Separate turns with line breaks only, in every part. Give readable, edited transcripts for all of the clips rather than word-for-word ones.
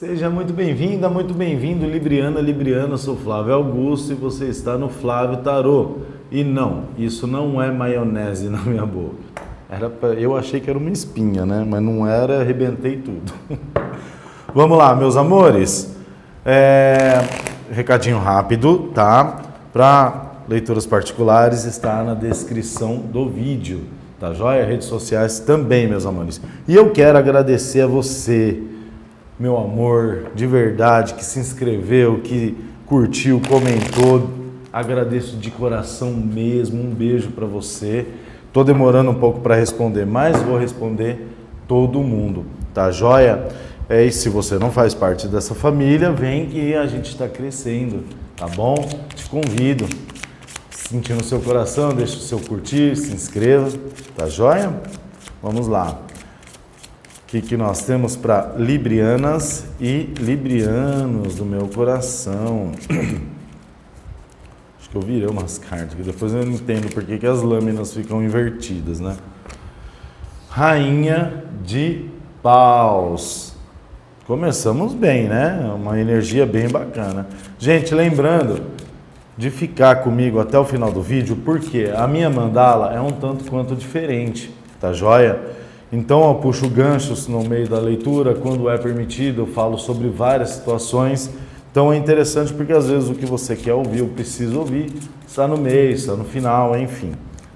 Seja muito bem-vinda, muito bem-vindo, Libriana, Libriana, eu sou Flávio Augusto e você está no Flávio Tarô. E não, isso não é maionese na minha boca. Eu achei que era uma espinha, né? Mas não era, arrebentei tudo. Vamos lá, meus amores. Recadinho rápido, tá? Para leituras particulares está na descrição do vídeo, tá joia? Redes sociais também, meus amores. E eu quero agradecer a você, meu amor, de verdade, que se inscreveu, que curtiu, comentou. Agradeço de coração mesmo. Um beijo para você. Tô demorando um pouco para responder, mas vou responder todo mundo, tá joia? E se você não faz parte dessa família, vem que a gente está crescendo, tá bom? Te convido. Sentindo o seu coração, deixa o seu curtir, se inscreva, tá joia? Vamos lá. O que nós temos para Librianas e Librianos do meu coração? Acho que eu virei umas cartas, que depois eu não entendo por que as lâminas ficam invertidas, né? Rainha de Paus. Começamos bem, né? Uma energia bem bacana. Gente, lembrando de ficar comigo até o final do vídeo, porque a minha mandala é um tanto quanto diferente, tá joia? Então eu puxo ganchos no meio da leitura, quando é permitido eu falo sobre várias situações. Então é interessante porque às vezes o que você quer ouvir, eu preciso ouvir, está no meio, está no final, enfim,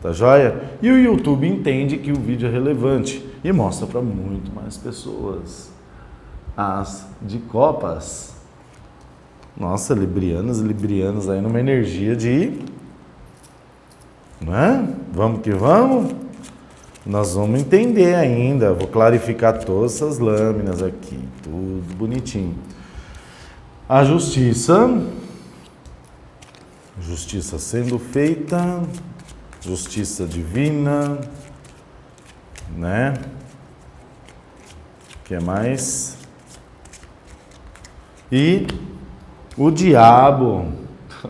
tá joia? E o YouTube entende que o vídeo é relevante e mostra para muito mais pessoas. As de copas. Nossa, librianas e librianos aí numa energia de... Não é? Vamos que vamos? Nós vamos entender ainda, vou clarificar todas essas lâminas aqui, tudo bonitinho. A justiça sendo feita, justiça divina, né? O que mais? E o diabo,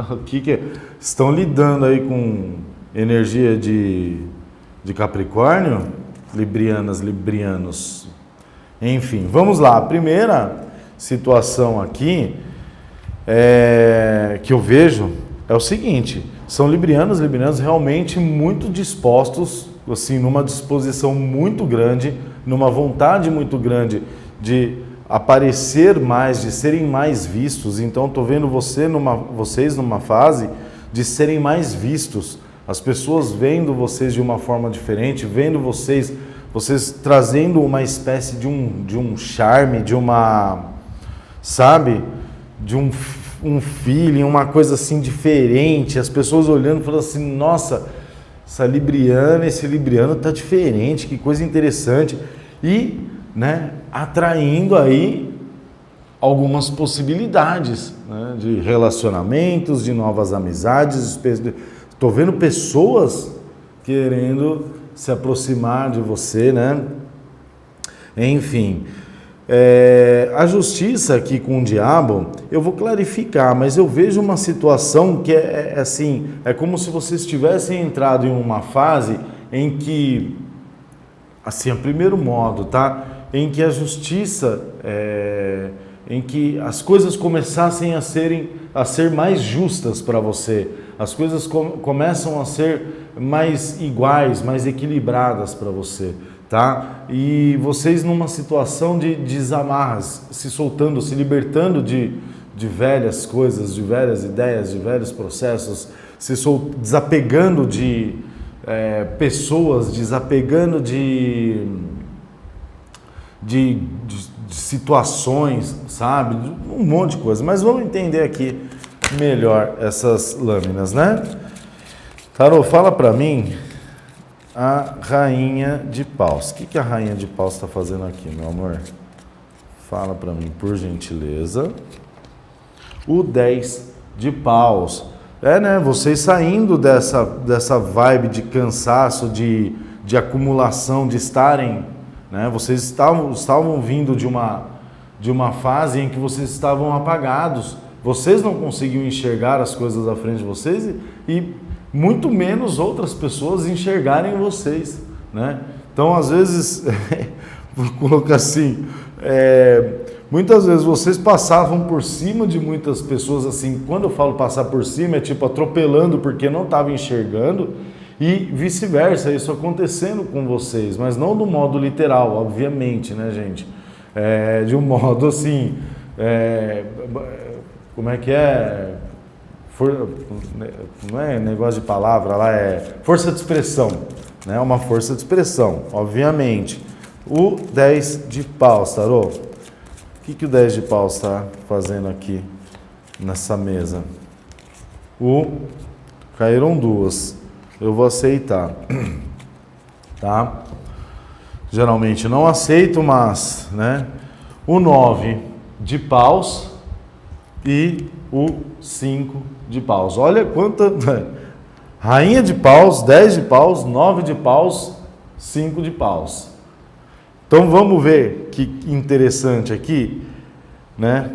o que é? Estão lidando aí com energia de Capricórnio, librianas, librianos, enfim, vamos lá. A primeira situação aqui que eu vejo é o seguinte: são librianos, librianos realmente muito dispostos, assim, numa disposição muito grande, numa vontade muito grande de aparecer mais, de serem mais vistos. Então estou vendo vocês numa fase de serem mais vistos. As pessoas vendo vocês de uma forma diferente, vendo vocês trazendo uma espécie de um charme, de uma, sabe, de um feeling, uma coisa assim diferente. As pessoas olhando e falando assim: nossa, essa libriana, esse libriano tá diferente, que coisa interessante. E, né, atraindo aí algumas possibilidades, né, de relacionamentos, de novas amizades. Estou vendo pessoas querendo se aproximar de você, né? Enfim, a justiça aqui com o diabo, eu vou clarificar, mas eu vejo uma situação que é assim, é como se vocês tivessem entrado em uma fase em que, assim, a primeiro modo, tá? Em que a justiça, em que as coisas começassem a ser mais justas para você. As coisas começam a ser mais iguais, mais equilibradas para você, tá? E vocês numa situação de desamarras, se soltando, se libertando de velhas coisas, de velhas ideias, de velhos processos, desapegando de pessoas, desapegando de situações, sabe? Um monte de coisa. Mas vamos entender aqui melhor essas lâminas, né? Tarô, fala pra mim a Rainha de Paus. O que a Rainha de Paus está fazendo aqui, meu amor? Fala pra mim, por gentileza. O 10 de Paus. Né? Vocês saindo dessa vibe de cansaço, de acumulação, de estarem, né? Vocês estavam vindo de uma fase em que vocês estavam apagados. Vocês não conseguiam enxergar as coisas à frente de vocês e muito menos outras pessoas enxergarem vocês, né? Então, às vezes, vou colocar assim, muitas vezes vocês passavam por cima de muitas pessoas, assim, quando eu falo passar por cima, é tipo atropelando porque não estava enxergando, e vice-versa, isso acontecendo com vocês, mas não do modo literal, obviamente, né, gente? De um modo assim, como é que é? Não é negócio de palavra, lá é força de expressão, né? Uma força de expressão, obviamente. O 10 de paus, tarô. O que o 10 de paus está fazendo aqui nessa mesa? Caíram duas. Eu vou aceitar, tá? Geralmente não aceito, mas, né? O 9 de paus e o 5 de paus. Olha quanta... Rainha de paus, 10 de paus, 9 de paus, 5 de paus. Então vamos ver que interessante aqui, né?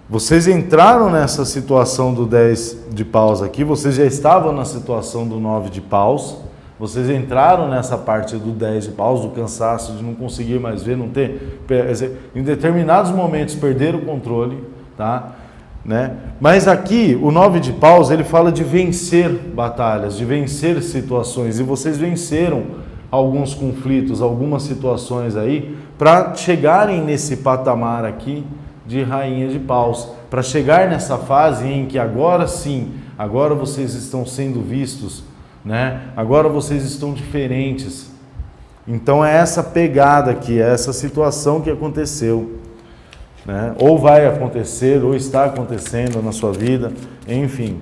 Vocês entraram nessa situação do 10 de paus aqui, vocês já estavam na situação do 9 de paus, vocês entraram nessa parte do 10 de paus, do cansaço, de não conseguir mais ver, não ter... Em determinados momentos perderam o controle, tá? Né? Mas aqui, o 9 de paus, ele fala de vencer batalhas, de vencer situações, e vocês venceram alguns conflitos, algumas situações aí, para chegarem nesse patamar aqui de rainha de paus, para chegar nessa fase em que agora sim, agora vocês estão sendo vistos, né? Agora vocês estão diferentes. Então é essa pegada aqui, é essa situação que aconteceu, né? Ou vai acontecer, ou está acontecendo na sua vida, enfim,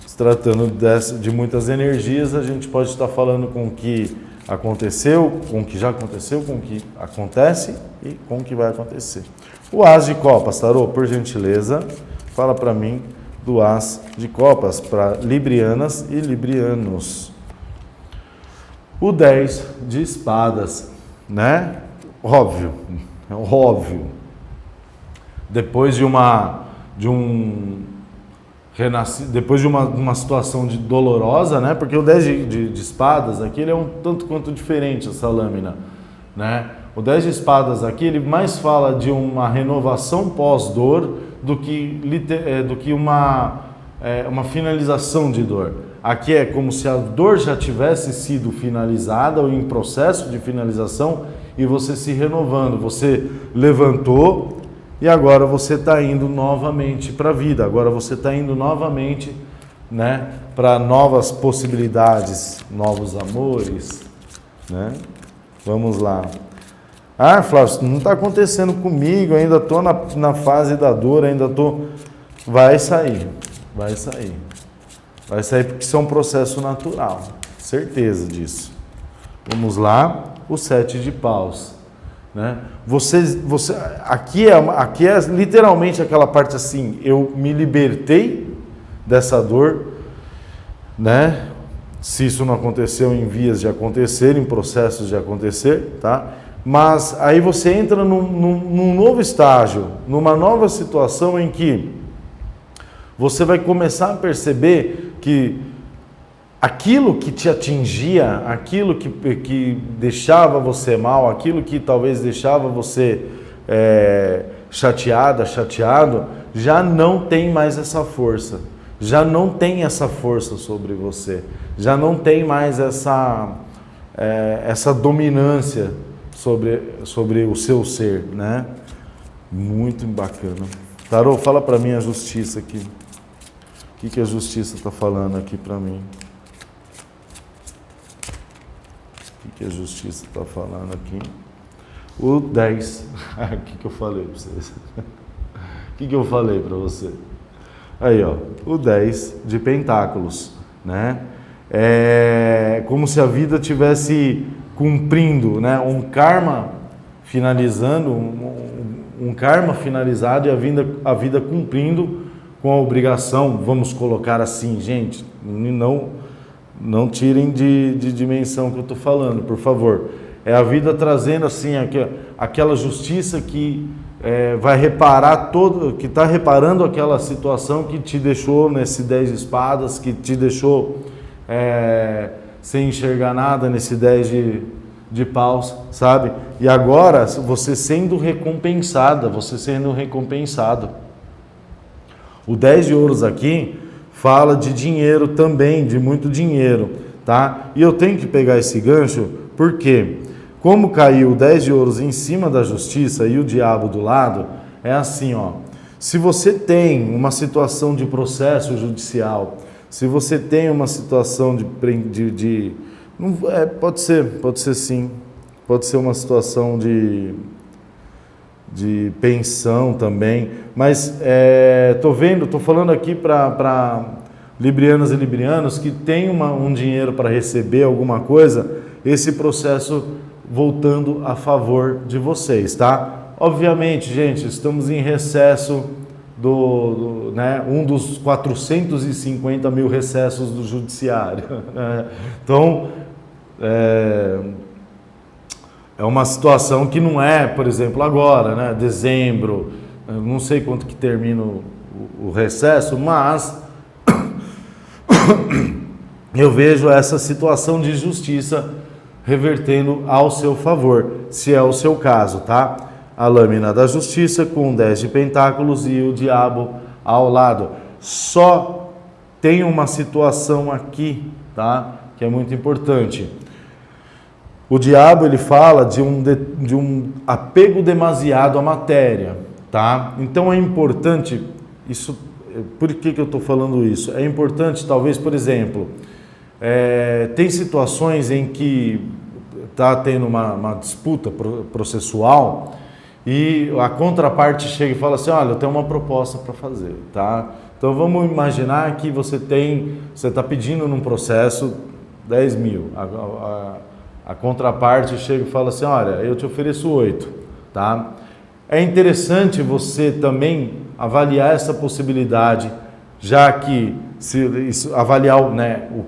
se tratando de muitas energias, a gente pode estar falando com o que aconteceu, com o que já aconteceu, com o que acontece e com o que vai acontecer. O As de Copas, tarô, por gentileza, fala para mim do As de Copas para librianas e librianos. O 10 de espadas, né? Óbvio, é óbvio. Depois de uma situação dolorosa, né? Porque o 10 de espadas aqui, ele é um tanto quanto diferente, essa lâmina, né? O 10 de espadas aqui, ele mais fala de uma renovação pós-dor do que uma finalização de dor. Aqui é como se a dor já tivesse sido finalizada ou em processo de finalização e você se renovando. Você levantou e agora você está indo novamente para a vida. Agora você está indo novamente, né, para novas possibilidades, novos amores, né? Vamos lá. Ah, Flávio, não está acontecendo comigo, ainda estou na fase da dor, ainda estou... Vai sair. Vai sair porque isso é um processo natural, certeza disso. Vamos lá, o 7 de paus, né? Aqui é literalmente aquela parte assim, eu me libertei dessa dor, né? Se isso não aconteceu, em vias de acontecer, em processos de acontecer, tá? Mas aí você entra num novo estágio, numa nova situação em que você vai começar a perceber que aquilo que te atingia, aquilo que deixava você mal, aquilo que talvez deixava você chateado, já não tem mais essa força. Já não tem essa força sobre você. Já não tem mais essa dominância sobre o seu ser, né? Muito bacana. Tarô, fala para mim a justiça aqui. O que a justiça está falando aqui para mim? O que a justiça está falando aqui? O 10. O que eu falei para vocês? O que eu falei para você? Aí, ó, o 10 de pentáculos, né? É como se a vida tivesse cumprindo, né? Um karma finalizando, um karma finalizado e a vida cumprindo com a obrigação, vamos colocar assim, gente, não tirem de dimensão que eu estou falando, por favor. É a vida trazendo assim aquela justiça que vai reparar que está reparando aquela situação que te deixou nesse 10 de espadas, que te deixou sem enxergar nada nesse 10 de paus, sabe? E agora você sendo recompensada, você sendo recompensado. O 10 de ouros aqui fala de dinheiro também, de muito dinheiro, tá? E eu tenho que pegar esse gancho, porque como caiu o 10 de ouros em cima da justiça e o diabo do lado, é assim, ó. Se você tem uma situação de processo judicial, se você tem uma situação pode ser sim, pode ser uma situação de pensão também, mas tô falando aqui para librianas e librianos que tem um dinheiro para receber alguma coisa, esse processo voltando a favor de vocês, tá? Obviamente, gente, estamos em recesso um dos 450 mil recessos do judiciário. Então, é uma situação que não é, por exemplo, agora, né? Dezembro, não sei quanto que termina o recesso, mas eu vejo essa situação de justiça revertendo ao seu favor, se é o seu caso, tá? A lâmina da justiça com 10 de pentáculos e o diabo ao lado. Só tem uma situação aqui, tá? Que é muito importante. O diabo, ele fala de um apego demasiado à matéria, tá? Então é importante, por que eu estou falando isso? É importante, talvez, por exemplo, tem situações em que está tendo uma disputa processual e a contraparte chega e fala assim, olha, eu tenho uma proposta para fazer, tá? Então vamos imaginar que você está pedindo num processo 10 mil, a contraparte chega e fala assim, olha, eu te ofereço 8, tá? É interessante você também avaliar essa possibilidade, já que avaliar, né, o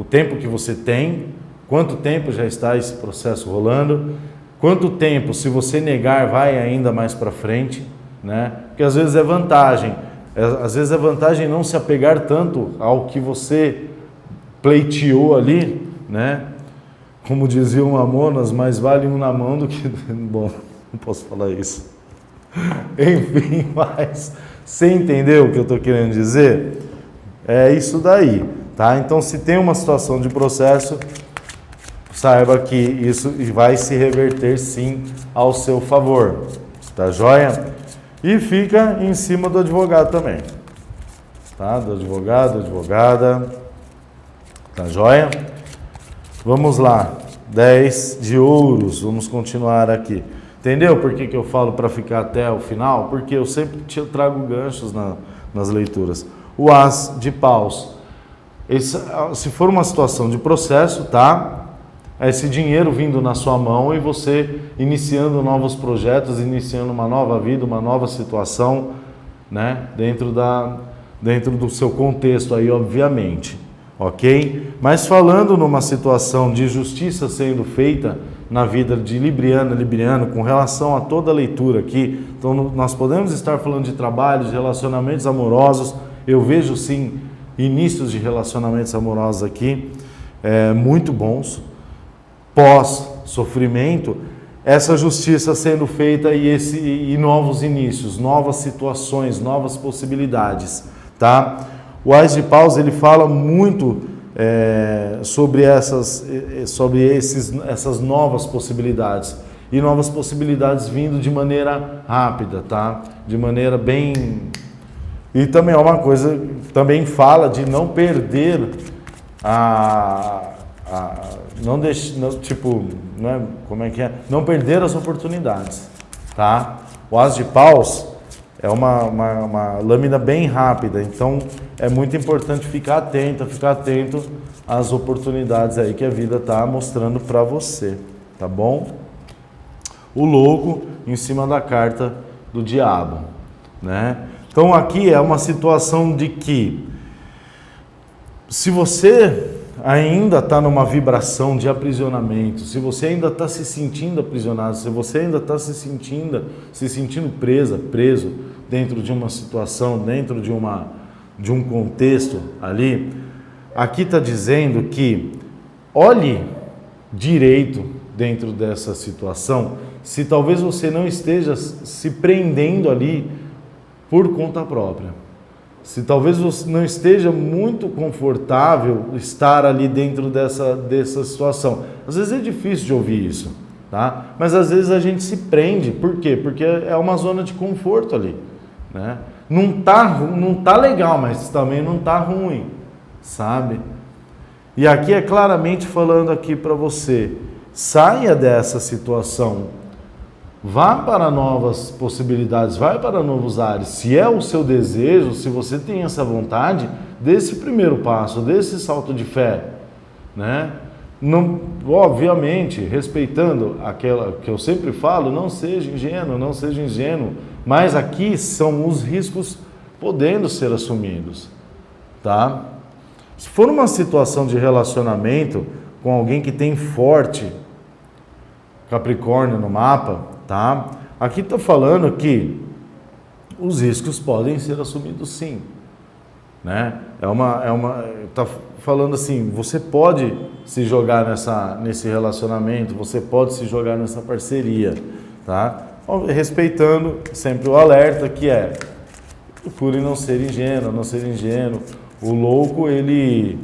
tempo que você tem, quanto tempo já está esse processo rolando, quanto tempo, se você negar, vai ainda mais para frente, né? Porque às vezes é vantagem, não se apegar tanto ao que você pleiteou ali, né? Como diziam Mamonas, mais vale um na mão do que... Bom, não posso falar isso. Enfim, mas você entendeu o que eu estou querendo dizer? É isso daí, tá? Então, se tem uma situação de processo, saiba que isso vai se reverter sim ao seu favor, tá joia? E fica em cima do advogado também, tá? Do advogado, advogada, tá joia? Vamos lá, 10 de ouros, vamos continuar aqui. Entendeu por que eu falo para ficar até o final? Porque eu sempre trago ganchos nas leituras. O As de paus. Se for uma situação de processo, tá? Esse dinheiro vindo na sua mão e você iniciando novos projetos, iniciando uma nova vida, uma nova situação, né? Dentro do seu contexto aí, obviamente. Ok? Mas falando numa situação de justiça sendo feita na vida de libriano, com relação a toda a leitura aqui, então nós podemos estar falando de trabalho, de relacionamentos amorosos, eu vejo sim inícios de relacionamentos amorosos aqui, muito bons, pós-sofrimento, essa justiça sendo feita e novos inícios, novas situações, novas possibilidades, tá? O Ás de Paus, ele fala muito sobre essas novas possibilidades. E novas possibilidades vindo de maneira rápida, tá? De maneira bem... E também é uma coisa, também fala de não perder não perder as oportunidades, tá? O Ás de Paus é uma lâmina bem rápida, então é muito importante ficar atento às oportunidades aí que a vida está mostrando para você, tá bom? O louco em cima da carta do diabo, né? Então aqui é uma situação de que se você ainda está numa vibração de aprisionamento, se você ainda está se sentindo aprisionado, se você ainda está se sentindo preso dentro de uma situação, dentro de um contexto ali, aqui está dizendo que olhe direito dentro dessa situação se talvez você não esteja se prendendo ali por conta própria. Se talvez você não esteja muito confortável estar ali dentro dessa situação. Às vezes é difícil de ouvir isso, tá? Mas às vezes a gente se prende. Por quê? Porque é uma zona de conforto ali, né? Não tá legal, mas também não tá ruim, sabe? E aqui é claramente falando aqui para você, saia dessa situação, vá para novas possibilidades, vai para novos ares. Se é o seu desejo, se você tem essa vontade, dê esse primeiro passo, dê esse salto de fé, né? Não, obviamente, respeitando aquela que eu sempre falo, não seja ingênuo, mas aqui são os riscos podendo ser assumidos, tá? Se for uma situação de relacionamento com alguém que tem forte Capricórnio no mapa, tá? Aqui está falando que os riscos podem ser assumidos sim, né? Tá falando assim, você pode se jogar nesse relacionamento, você pode se jogar nessa parceria, tá? Respeitando sempre o alerta que é, procure não ser ingênuo. O louco, ele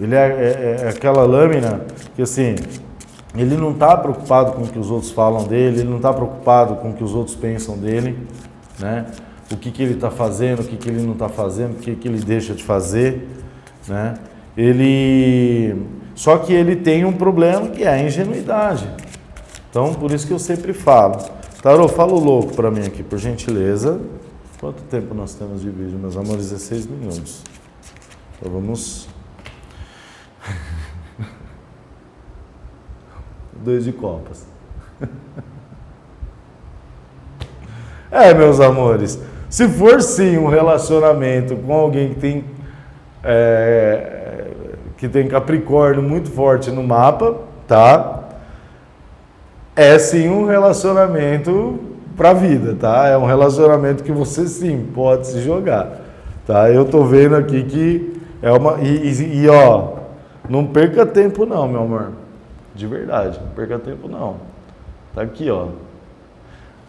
é aquela lâmina que assim, ele não está preocupado com o que os outros falam dele, ele não está preocupado com o que os outros pensam dele, né? O que ele está fazendo, o que ele não está fazendo, o que ele deixa de fazer, né? Só que ele tem um problema que é a ingenuidade. Então, por isso que eu sempre falo. Tarô, fala o louco para mim aqui, por gentileza. Quanto tempo nós temos de vídeo, meus amores? 16 minutos. Então vamos... 2 de copas. Meus amores, se for sim um relacionamento com alguém que tem Capricórnio muito forte no mapa, tá? É sim um relacionamento para a vida, tá? É um relacionamento que você sim pode se jogar, tá? Eu tô vendo aqui que é uma... ó, não perca tempo não, meu amor. De verdade, não perca tempo não. Tá aqui, ó.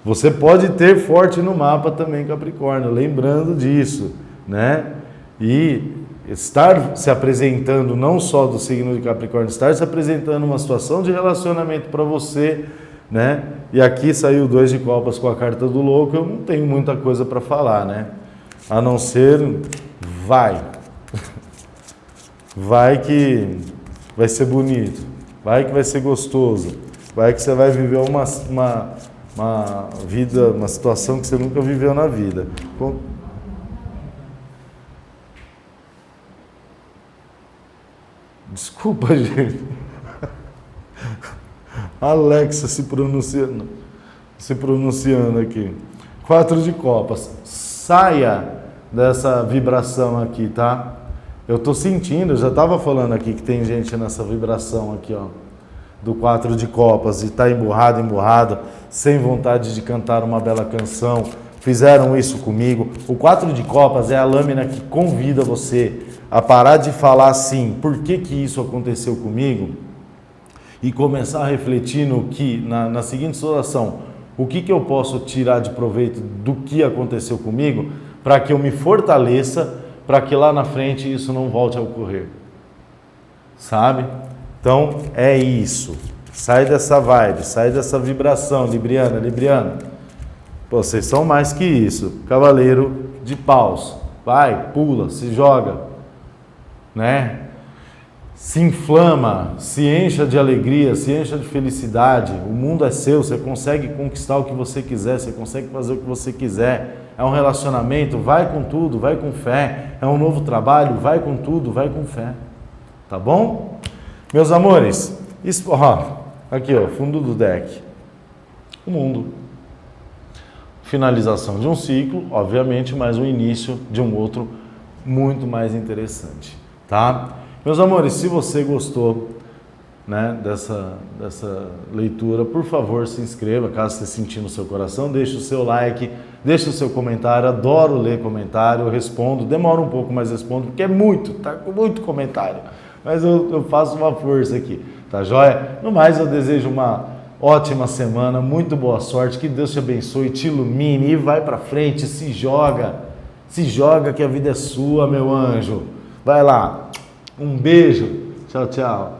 Você pode ter forte no mapa também Capricórnio, lembrando disso, né? E estar se apresentando, não só do signo de Capricórnio, estar se apresentando uma situação de relacionamento para você, né? E aqui saiu 2 de copas com a carta do louco, eu não tenho muita coisa para falar, né? A não ser, vai. Vai que vai ser bonito, vai que vai ser gostoso, vai que você vai viver uma vida, uma situação que você nunca viveu na vida. Desculpa, gente. Alexa se pronunciando aqui. 4 de copas. Saia dessa vibração aqui, tá? Eu tô sentindo, eu já estava falando aqui que tem gente nessa vibração aqui, ó, do 4 de copas, e tá emburrado, sem vontade de cantar uma bela canção. Fizeram isso comigo. O 4 de copas é a lâmina que convida você a parar de falar assim, por que isso aconteceu comigo? E começar a refletir na seguinte situação, o que eu posso tirar de proveito do que aconteceu comigo para que eu me fortaleça, para que lá na frente isso não volte a ocorrer, sabe? Então é isso, sai dessa vibe, sai dessa vibração, Libriano. Pô, vocês são mais que isso, cavaleiro de paus, vai, pula, se joga, né? Se inflama, se encha de alegria, se encha de felicidade. O mundo é seu, você consegue conquistar o que você quiser, você consegue fazer o que você quiser. É um relacionamento, vai com tudo, vai com fé. É um novo trabalho, vai com tudo, vai com fé. Tá bom? Meus amores, aqui ó, fundo do deck. O mundo. Finalização de um ciclo, obviamente, mas o início de um outro muito mais interessante, tá? Meus amores, se você gostou, né, dessa leitura, por favor, se inscreva, caso você sentir no seu coração, deixe o seu like, deixe o seu comentário, adoro ler comentário, eu respondo, demora um pouco, mas respondo, porque é muito, tá com muito comentário, Mas eu faço uma força aqui, tá joia? No mais, eu desejo uma ótima semana, muito boa sorte, que Deus te abençoe, te ilumine e vai pra frente, se joga que a vida é sua, meu anjo. Vai lá, um beijo, tchau, tchau.